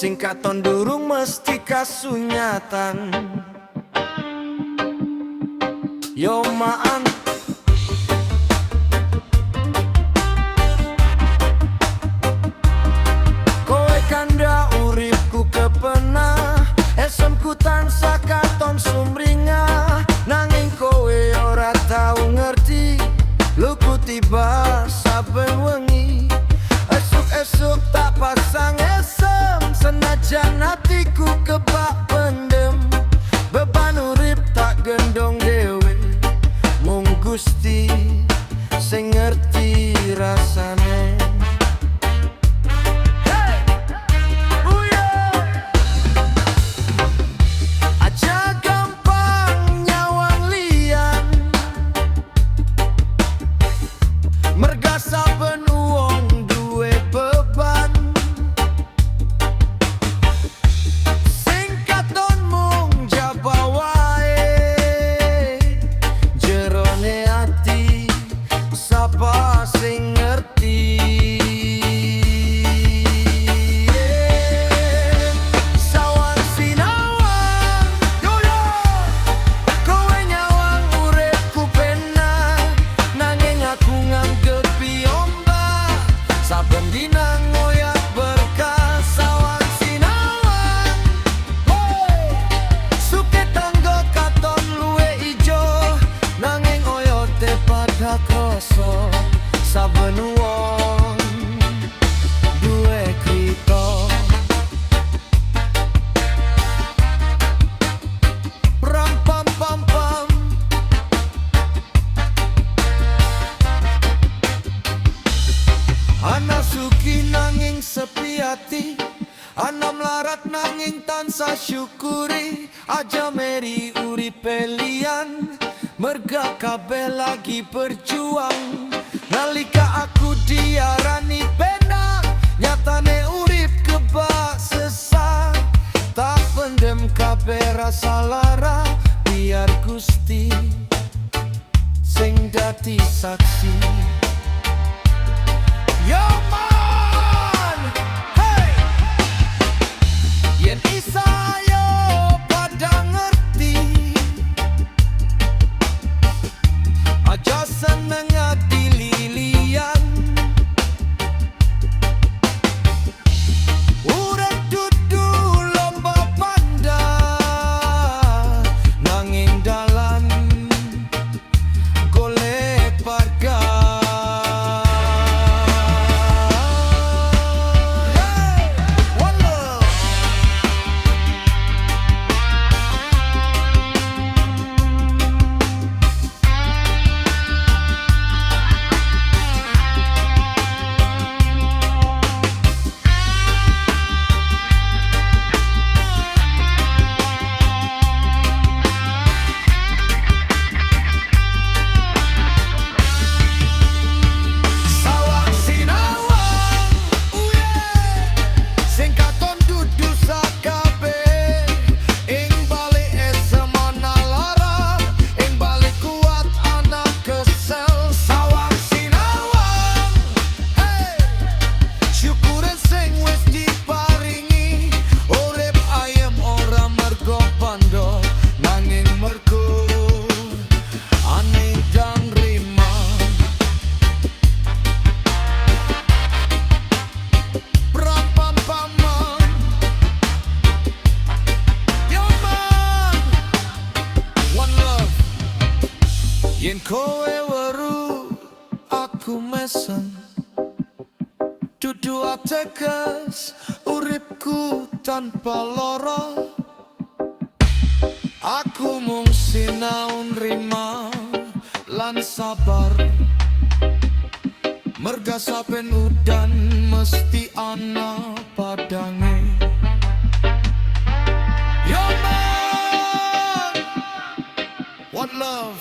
Singkaton durung mesti kasunyatan. Yo maan kowe kanda uripku kepenah, esemku tansah katon sumringah. Nanging kowe ora tau ngerti, luku tiba saben wengi. Esuk-esuk tak pasang esem, senajan hatiku kebak pendem. Beban urip tak gendong dewe, mung Gusti sing ngerti rasane. Aja gampang nyawang liyan, merga saben wong duwe beban. Sing katon mung jaba wae, jerone ati sapa sing ngerti. Sawang sinawang yoyo, kowe nyawang uripku penah. Nanging aku nganggepi ombak, saben dina ngoyak berkah. Sawang sinawang, suke tangga katon luwe ijo. Nanging oyote pada kroso, saben wong duwe krita. Ram pam pam pam, ana suki nanging sepi ati, ana mlarat nanging tansah syukuri. Aja meri uripe liyan, merga kabeh lagi berjuang. Nalika aku diarani penak, nyatane urip kebak sesat. Tak pendem kabeh rasa lara, biar Gusti sing dadi saksi. Yo man, hey, yen isa yo pada ngerti, aja seneng adili liyan. Urip dudu lomba panda, nanging dalan golek parga. One love. Sawang sinawang, sing katon dudu sakabeh. Ing balik esem ana lara, ing balik kuat ana kesel. Sawang sinawang, hey, syukuran sing wis diparingi. Urip ayem ora mergo bandha, nanging mergo ane dan rima. Pram pam pam man, yo man, one love. Yen kowe weru aku mesen, dudu ateges uripku tanpa lara. Aku mung sinau nrima lan sabar, merga saben udan mesti ana padange. Yo man, one love.